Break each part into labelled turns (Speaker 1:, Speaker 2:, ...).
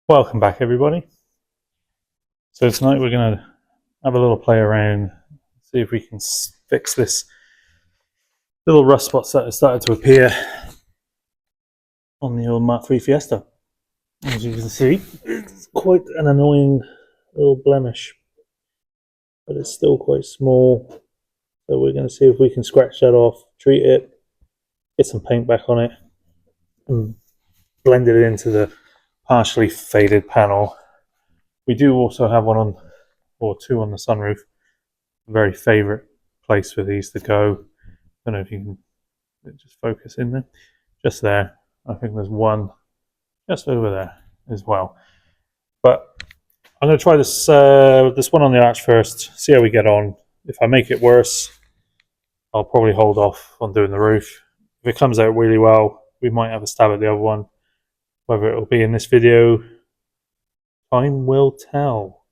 Speaker 1: Welcome back, everybody. So tonight we're going to have a little play around, see if we can fix this little rust spots that have started to appear on the old Mk3 Fiesta. As you can see, it's quite an annoying little blemish, but it's still quite small. So we're going to see if we can scratch that off, treat it, get some paint back on it, and blend it into the partially faded panel. We do also have one on, or two on the sunroof. Very favourite place for these to go. I don't know if you can just focus in there. Just there. I think there's one just over there as well. But I'm going to try this this one on the arch first, see how we get on. If I make it worse, I'll probably hold off on doing the roof. If it comes out really well, we might have a stab at the other one. Whether it will be in this video, time will tell.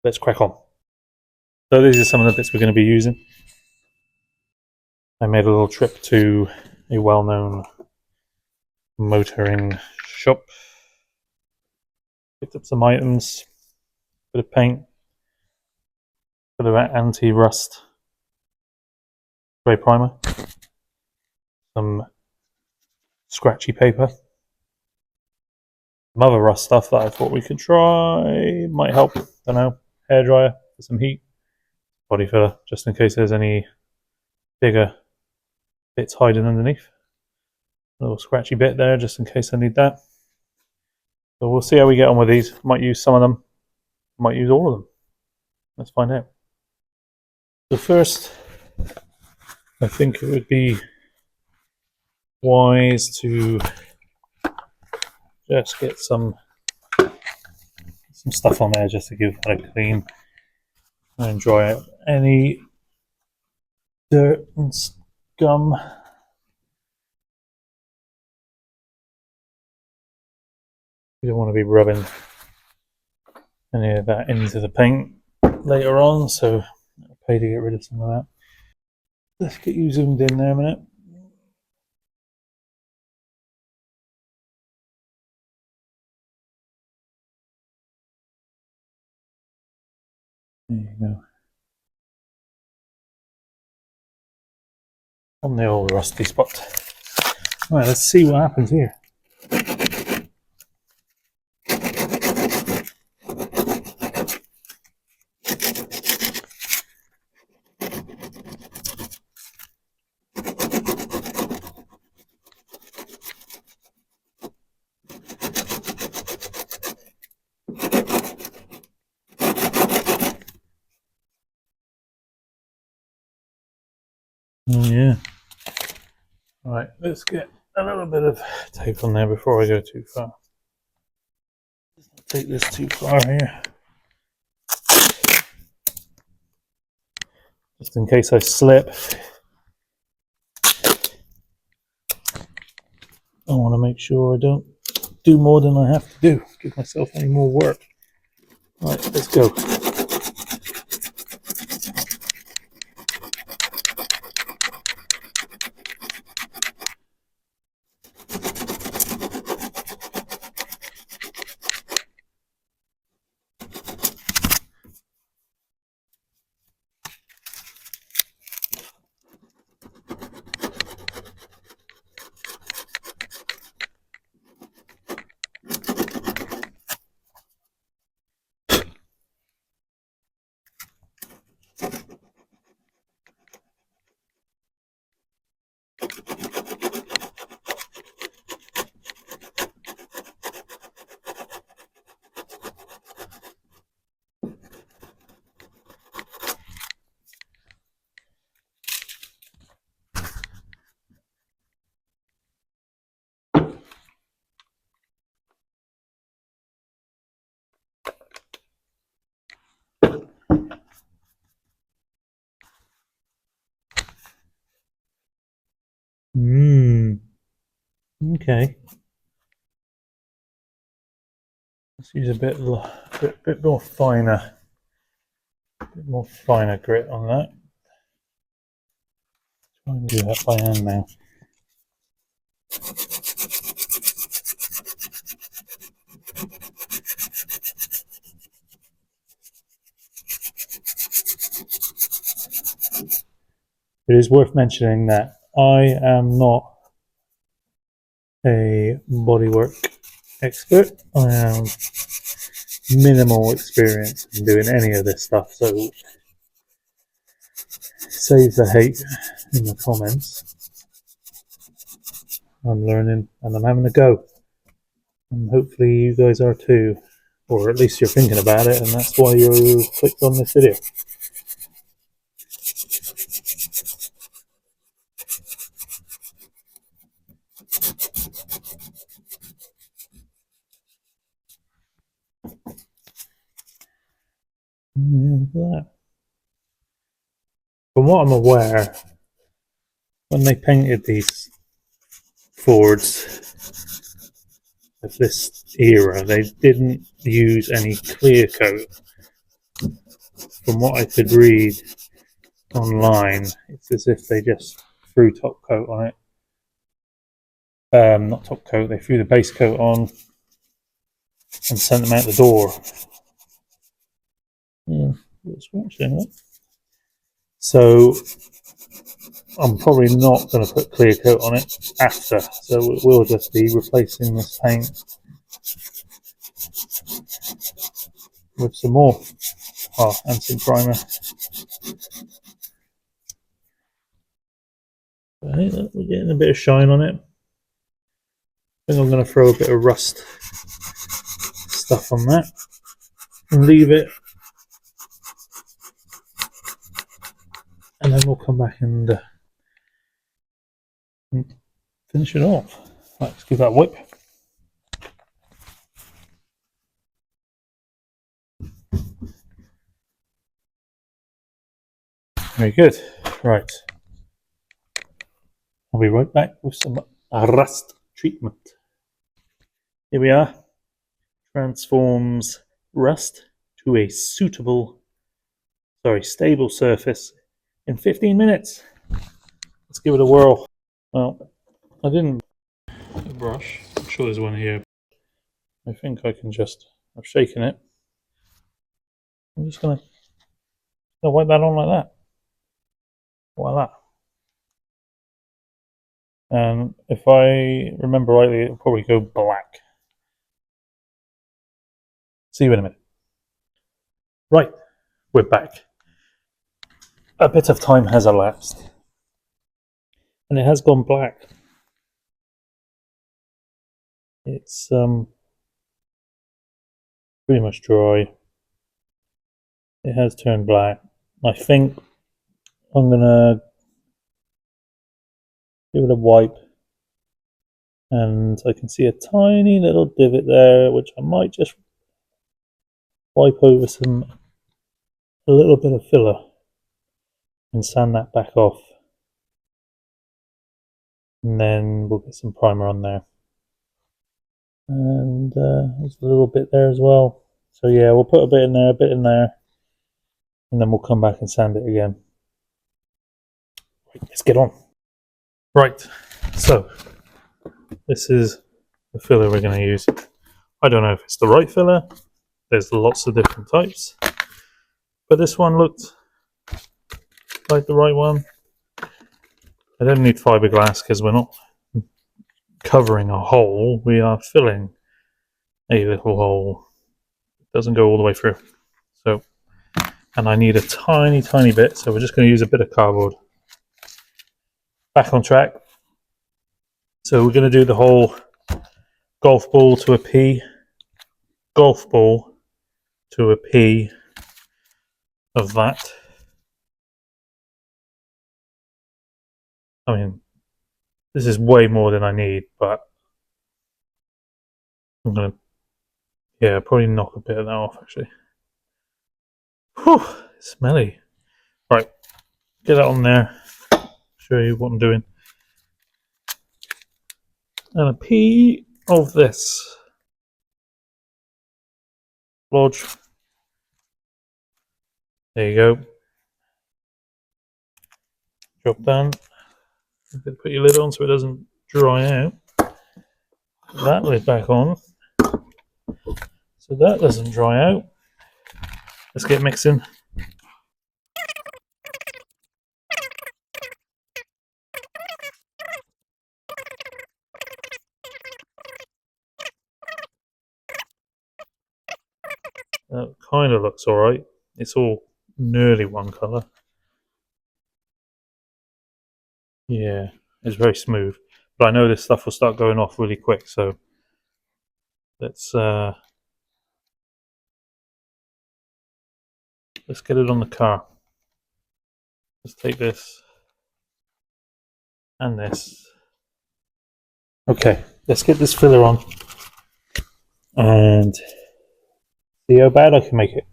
Speaker 1: Let's crack on. So these are some of the bits we're going to be using. I made a little trip to a well-known motoring shop. Picked up some items, bit of paint, bit of anti-rust spray primer, some scratchy paper, some other rust stuff that I thought we could try, might help, don't know, hairdryer for some heat, body filler, just in case there's any bigger bits hiding underneath. A little scratchy bit there, just in case I need that. So we'll see how we get on with these. Might use some of them, might use all of them. Let's find out. So first, I think it would be wise to just get some stuff on there just to give that a clean and dry out any dirt and scum. You don't want to be rubbing any of that into the paint later on, so I'll pay to get rid of some of that. Let's get you zoomed in there a minute. There you go. On the old rusty spot. Right, let's see what happens here. Oh yeah. Right, let's get a little bit of tape on there before I go too far. Take this too far here. Just in case I slip. I want to make sure I don't do more than I have to do. Give myself any more work. Right, let's go. Okay. Let's use a bit more finer grit on that. Try and do that by hand now. It is worth mentioning that I am not a bodywork expert. I have minimal experience in doing any of this stuff, so save the hate in the comments. I'm learning and I'm having a go, and hopefully you guys are too, or at least you're thinking about it, and that's why you clicked on this video. Yeah, look at that. From what I'm aware, when they painted these Fords of this era, they didn't use any clear coat. From what I could read online, it's as if they just threw top coat on it. Not top coat, they threw the base coat on and sent them out the door. Yeah, so I'm probably not going to put clear coat on it after, so it will just be replacing this paint with some more, and some primer. Right, we're getting a bit of shine on it. I think I'm going to throw a bit of rust stuff on that and leave it, and then we'll come back and finish it off. Right, let's give that a whip. Very good. Right. I'll be right back with some rust treatment. Here we are. Transforms rust to a stable surface in 15 minutes. Let's give it a whirl. Well, I didn't brush. I'm sure there's one here. I think I can just, I've shaken it. I'm just gonna wipe that on like that. Voila. And if I remember rightly, it'll probably go black. See you in a minute. Right, we're back. A bit of time has elapsed, and it has gone black. It's pretty much dry. It has turned black. I think I'm gonna give it a wipe, and I can see a tiny little divot there, which I might just wipe over a little bit of filler and sand that back off, and then we'll get some primer on there. And there's a little bit there as well. So yeah, we'll put a bit in there, and then we'll come back and sand it again. Right, let's get on. Right, so this is the filler we're going to use. I don't know if it's the right filler. There's lots of different types, but this one looked like the right one. I don't need fiberglass because we're not covering a hole. We are filling a little hole. It doesn't go all the way through. So, and I need a tiny bit, so we're just going to use a bit of cardboard. Back on track. So we're going to do the whole golf ball to a P, golf ball to a P of that. I mean, this is way more than I need, but I'm going to, probably knock a bit of that off actually. Whew, smelly. Right, get that on there, show you what I'm doing. And a P of this. Lodge. There you go. Job done. You can put your lid on so it doesn't dry out. Put that lid back on so that doesn't dry out. Let's get mixing. That kind of looks alright. It's all nearly one colour. Yeah, it's very smooth. But I know this stuff will start going off really quick, so let's get it on the car. Let's take this and this. Okay, let's get this filler on and see how bad I can make it.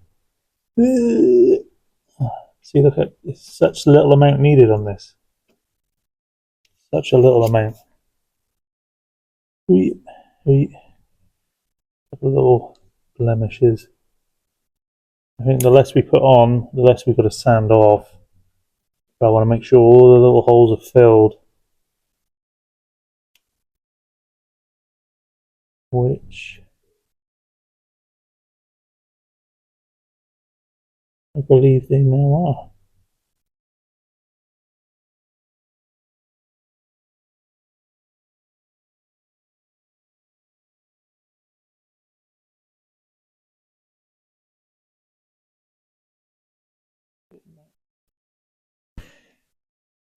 Speaker 1: See, look at such little amount needed on this. Such a little amount. Little blemishes. I think the less we put on, the less we've got to sand off. But I want to make sure all the little holes are filled. Which I believe they now are.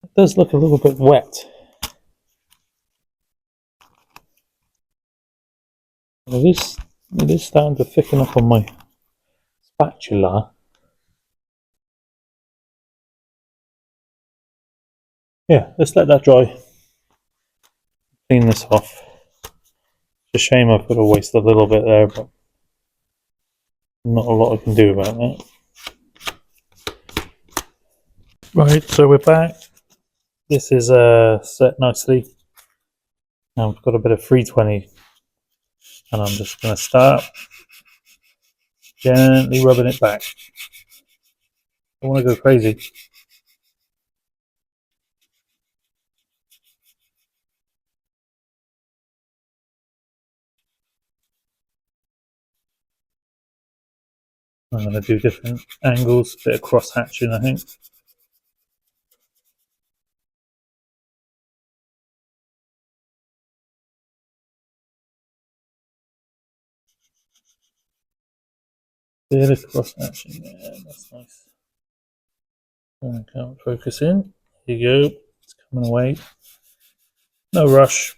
Speaker 1: It does look a little bit wet. It is starting to thicken up on my spatula. Yeah, let's let that dry. Clean this off. It's a shame I've got to waste a little bit there, but not a lot I can do about that. Right, so we're back. This is set nicely. Now I've got a bit of 320, and I'm just going to start gently rubbing it back. I don't want to go crazy. I'm going to do different angles, a bit of cross hatching, I think. Bit of cross hatching, yeah, that's nice. I can't focus in. Here you go. It's coming away. No rush.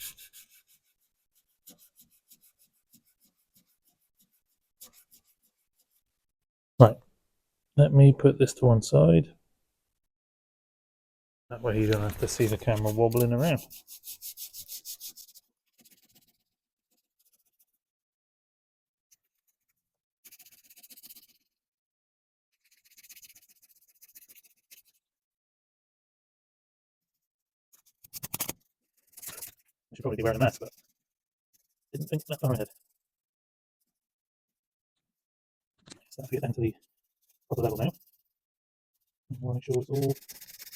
Speaker 1: Right. Let me put this to one side. That way you don't have to see the camera wobbling around. I should probably be wearing a mask, but didn't think that far ahead. So I'll get down to the proper level now. I want to make sure it's all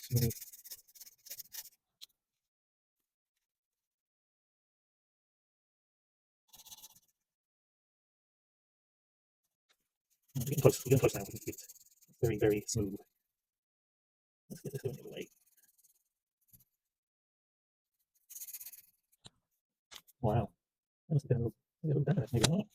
Speaker 1: smooth. We're getting close now. It's very, very smooth. Let's get this going the other way. Wow. That must have been a little better, maybe not.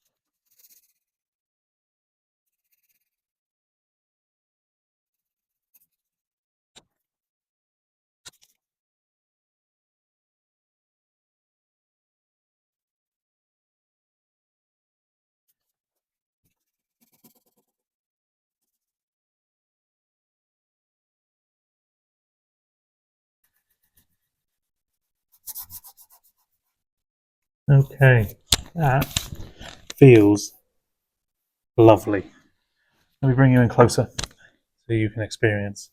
Speaker 1: Okay, that feels lovely. Let me bring you in closer so you can experience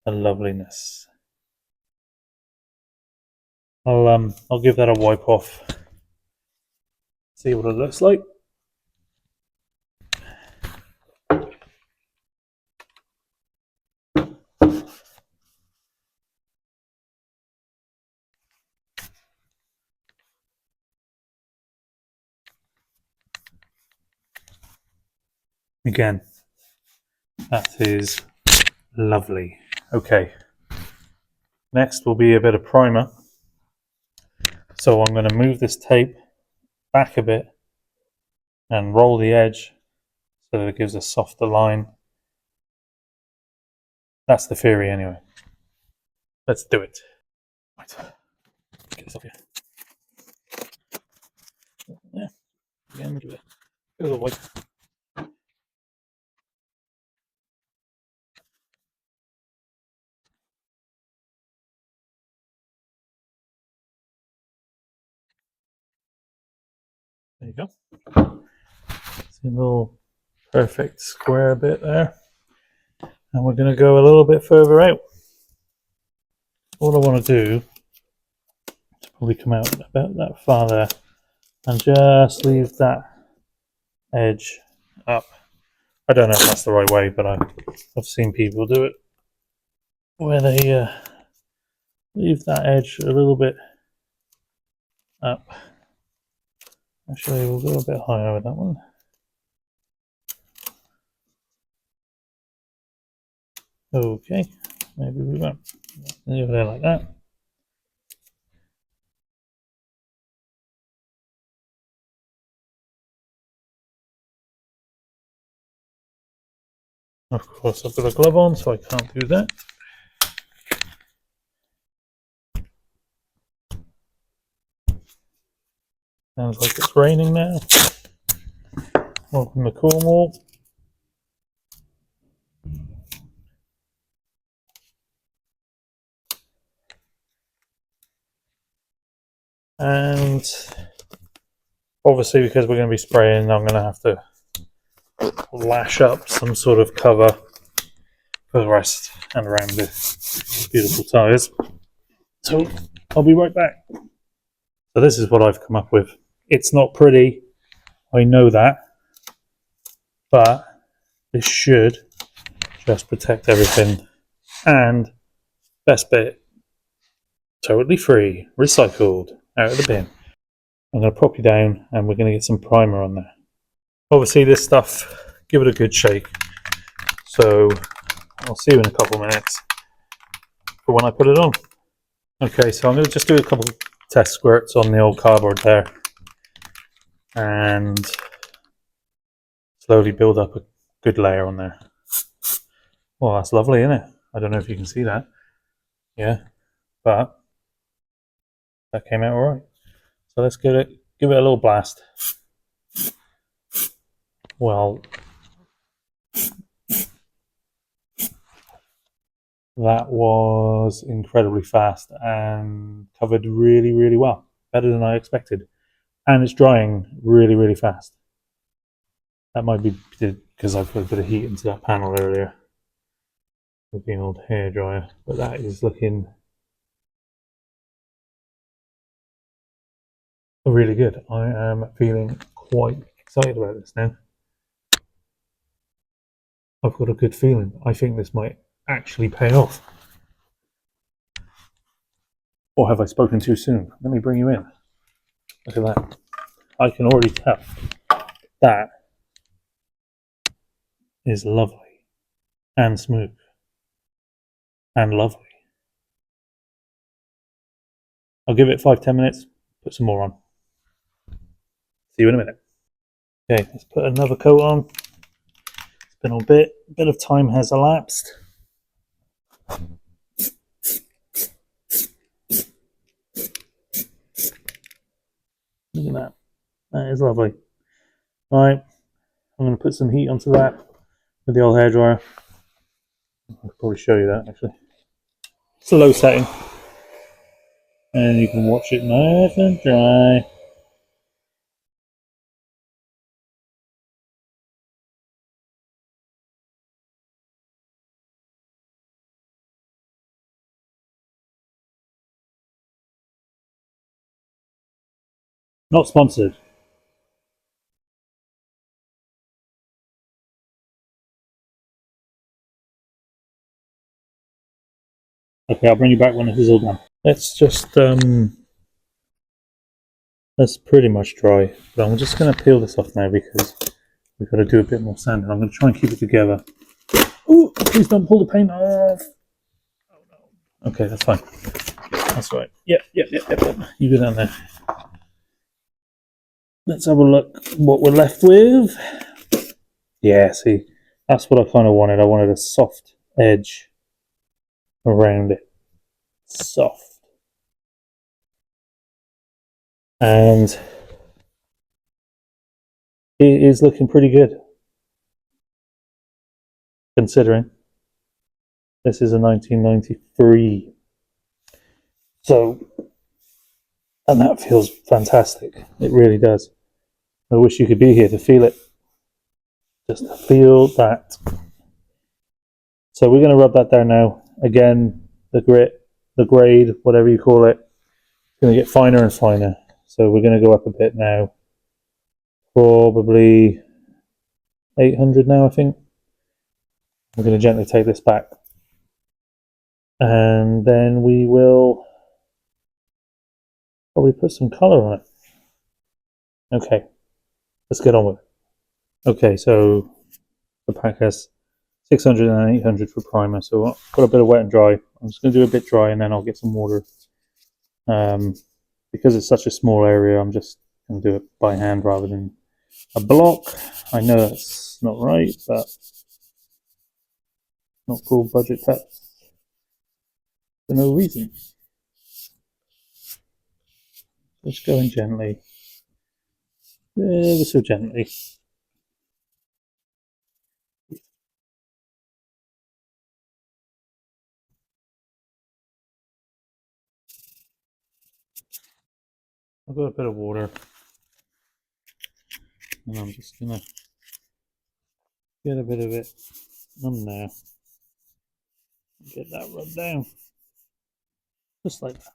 Speaker 1: the loveliness. I'll give that a wipe off. See what it looks like. Again, that is lovely. Okay, next will be a bit of primer. So I'm going to move this tape back a bit and roll the edge so that it gives a softer line. That's the theory anyway. Let's do it. Right. Get this off here. Yeah. Again, give it a little wipe. There you go. See a little perfect square bit there. And we're going to go a little bit further out. All I want to do is probably come out about that far there and just leave that edge up. I don't know if that's the right way, but I've seen people do it where they leave that edge a little bit up. Actually, we'll go a bit higher with that one. Okay, maybe we won't. Leave it there like that. Of course, I've got a glove on, so I can't do that. Sounds like it's raining now. Welcome to Cornwall. And obviously, because we're going to be spraying, I'm going to have to lash up some sort of cover for the rest and around the beautiful tyres. So I'll be right back. So this is what I've come up with. It's not pretty, I know that, but this should just protect everything. And best bit, totally free, recycled, out of the bin. I'm going to prop you down and we're going to get some primer on there. Obviously this stuff, give it a good shake. So I'll see you in a couple of minutes for when I put it on. Okay, so I'm going to just do a couple of test squirts on the old cardboard there and slowly build up a good layer on there. Well, that's lovely, isn't it? I don't know if you can see that. Yeah, but that came out all right. So let's give it a little blast. Well, that was incredibly fast and covered really, really well. Better than I expected. And it's drying really, really fast. That might be because I put a bit of heat into that panel earlier with the old hairdryer, but that is looking really good. I am feeling quite excited about this now. I've got a good feeling. I think this might actually pay off. Or have I spoken too soon? Let me bring you in. Look at that. I can already tell that is lovely and smooth and lovely. I'll give it 5-10 minutes, put some more on. See you in a minute. Okay, let's put another coat on. It's been a bit of time has elapsed. Look at that. That is lovely. Right, I'm going to put some heat onto that with the old hairdryer. I'll probably show you that actually. It's a low setting. And you can watch it nice and dry. Not sponsored. Okay, I'll bring you back when this is all done. Let's just, that's pretty much dry. But I'm just going to peel this off now because we've got to do a bit more sanding. I'm going to try and keep it together. Oh, please don't pull the paint off. Oh, no. Okay, that's fine. That's right. Yep. You go down there. Let's have a look what we're left with. Yeah, see, that's what I kind of wanted. I wanted a soft edge around it. Soft. And it is looking pretty good, considering this is a 1993. So, and that feels fantastic. It really does. I wish you could be here to feel it. Just to feel that. So we're going to rub that down now. Again, the grit, the grade, whatever you call it, it's going to get finer and finer. So we're going to go up a bit now. Probably 800 now, I think. We're going to gently take this back. And then we will probably put some colour on it. Okay, let's get on with it. Okay, so the pack has 600 and 800 for primer. So I'll put a bit of wet and dry. I'm just going to do a bit dry and then I'll get some water. Because it's such a small area, I'm just going to do it by hand rather than a block. I know that's not right, but not full budget taps for no reason. Just going gently, ever so gently. I've got a bit of water, and I'm just gonna get a bit of it on there. Get that rubbed down, just like that.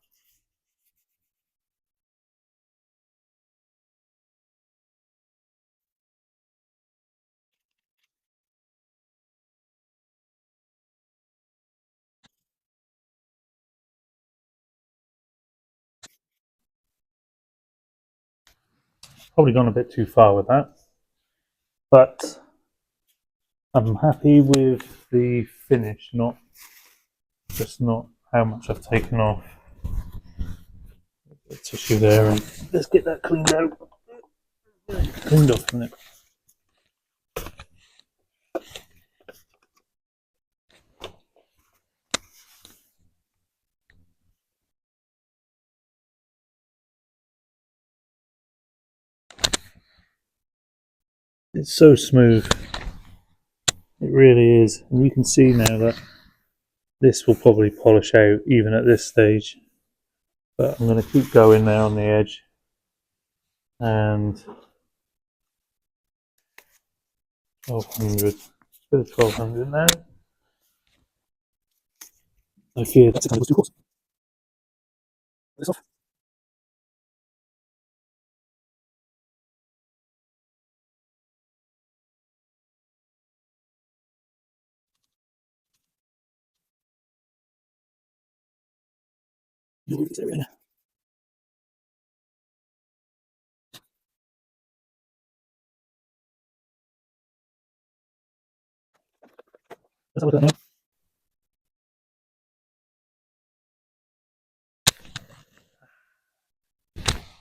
Speaker 1: Probably gone a bit too far with that, but I'm happy with the finish, not how much I've taken off. The tissue there, and let's get that cleaned out. Cleaned off, isn't it? It's so smooth. It really is. And you can see now that this will probably polish out even at this stage. But I'm going to keep going there on the edge. And 1200. Bit of 1200 now. I fear that 600 was too close. This off. You'll this area now. Let's have a look at that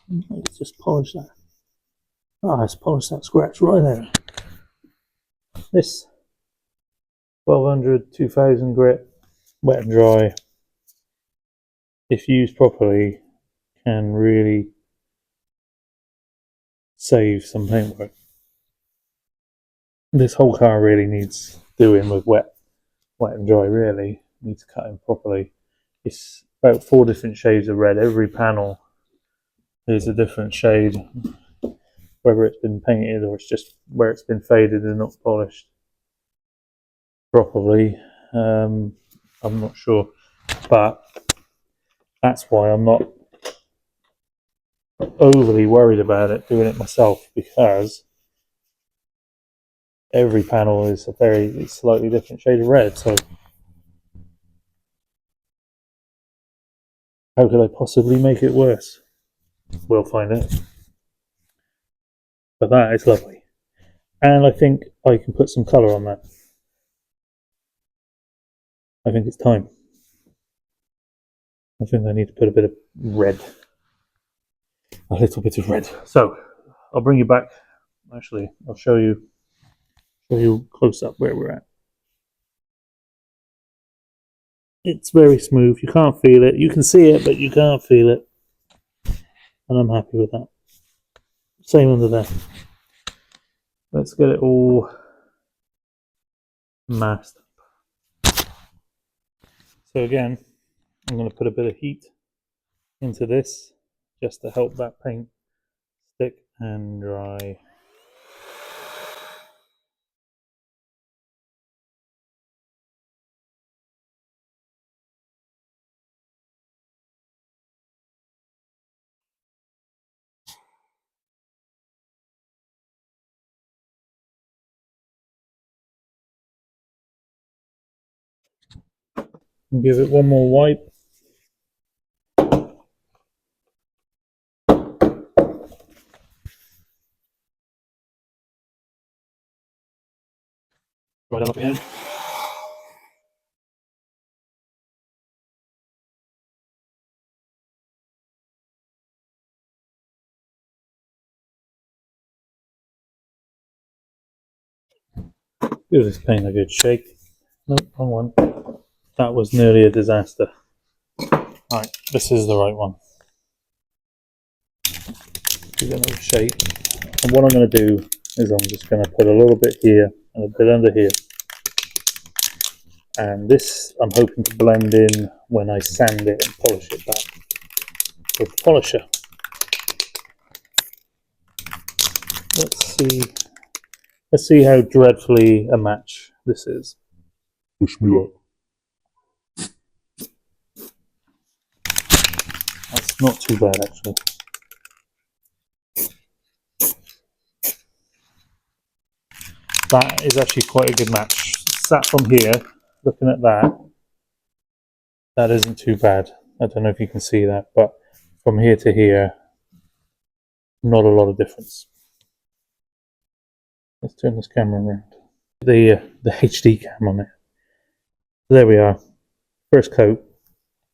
Speaker 1: now. Let's just polish that. Ah, let's polish that scratch right there. This 1200, 2000 grit, wet and dry, if used properly, can really save some paintwork. This whole car really needs doing with wet and dry. Really needs cutting properly. It's about 4 different shades of red. Every panel is a different shade, whether it's been painted or it's just where it's been faded and not polished properly. I'm not sure, but that's why I'm not overly worried about it doing it myself, because every panel is a very slightly different shade of red. So how could I possibly make it worse? We'll find out. But that is lovely. And I think I can put some colour on that. I think it's time. I think I need to put a bit of red. A little bit of red. So I'll bring you back. Actually, I'll show you show you close up where we're at. It's very smooth. You can't feel it. You can see it, but you can't feel it. And I'm happy with that. Same under there. Let's get it all masked. So again, I'm going to put a bit of heat into this just to help that paint stick and dry. And give it one more wipe. Right up again. Give this paint a good shake. Nope, wrong one. That was nearly a disaster. Right, this is the right one. Give it another shake. And what I'm going to do is I'm just going to put a little bit here and a bit under here. And this I'm hoping to blend in when I sand it and polish it back with the polisher. Let's see how dreadfully a match this is.
Speaker 2: Wish me luck.
Speaker 1: That's not too bad actually. That is actually quite a good match. Sat from here, looking at that, that isn't too bad. I don't know if you can see that, but from here to here, not a lot of difference. Let's turn this camera around. The HD cam on it. There we are. First coat.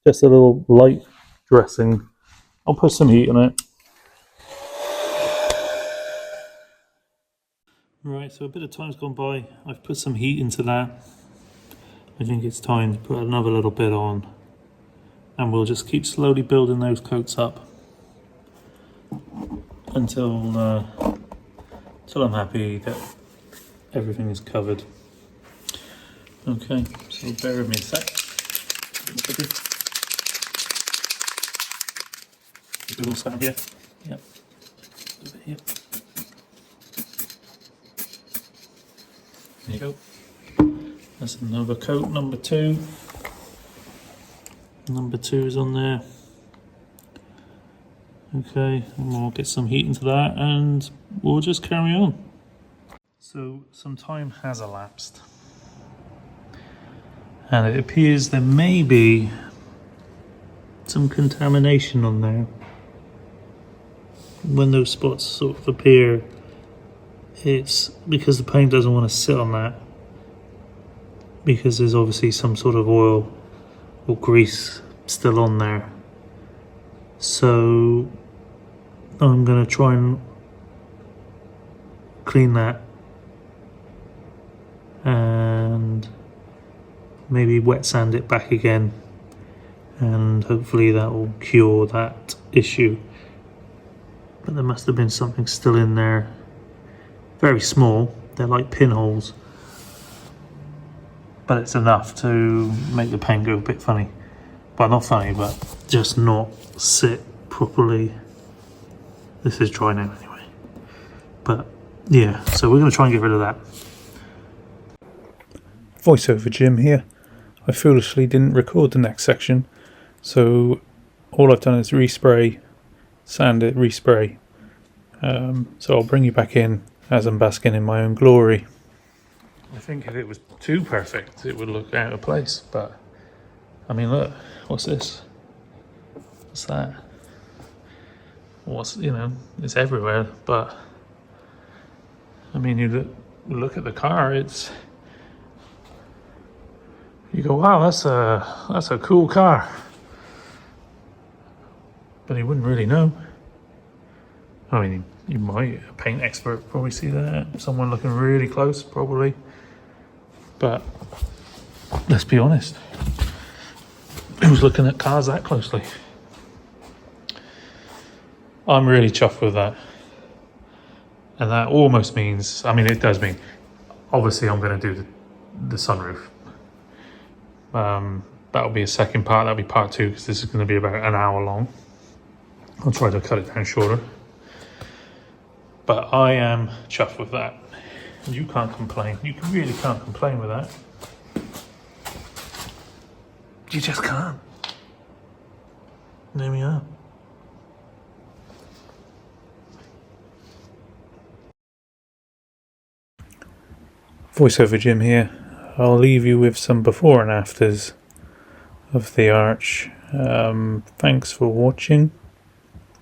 Speaker 1: Just a little light dressing. I'll put some heat on it. Right, so a bit of time's gone by. I've put some heat into that. I think it's time to put another little bit on. And we'll just keep slowly building those coats up until I'm happy that everything is covered. Okay, so bear with me a sec. We will stand here. Yep. Over here. There you go. That's another coat, number 2. Number 2 is on there. Okay, and we'll get some heat into that and we'll just carry on. So some time has elapsed. And it appears there may be some contamination on there. When those spots sort of appear, it's because the paint doesn't want to sit on that, because there's obviously some sort of oil or grease still on there. So I'm going to try and clean that and maybe wet sand it back again, and hopefully that will cure that issue. But there must have been something still in there, very small, they're like pinholes, but it's enough to make the paint go a bit funny. Well, not funny, but just not sit properly. This is dry now anyway. But yeah, so we're going to try and get rid of that. Voiceover Jim here. I foolishly didn't record the next section, so all I've done is respray, sand it, respray. So I'll bring you back in as I'm basking in my own glory. I think if it was too perfect, it would look out of place, but I mean, look, what's this? What's that? What's, you know, it's everywhere, but I mean, you look at the car, it's, you go, wow, that's a cool car. But you wouldn't really know I mean, you might, a paint expert probably see that. Someone looking really close, probably. But let's be honest. Who's looking at cars that closely? I'm really chuffed with that. And that almost means, I mean, it does mean, obviously I'm going to do the sunroof. That'll be a second part, that'll be part 2, because this is going to be about an hour long. I'll try to cut it down shorter. But I am chuffed with that. You can't complain. You really can't complain with that. You just can't. There we are. Voiceover Jim here. I'll leave you with some before and afters of the arch. Thanks for watching.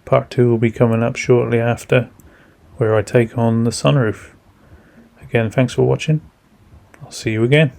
Speaker 1: Part 2 will be coming up shortly after, where I take on the sunroof. Again, thanks for watching. I'll see you again.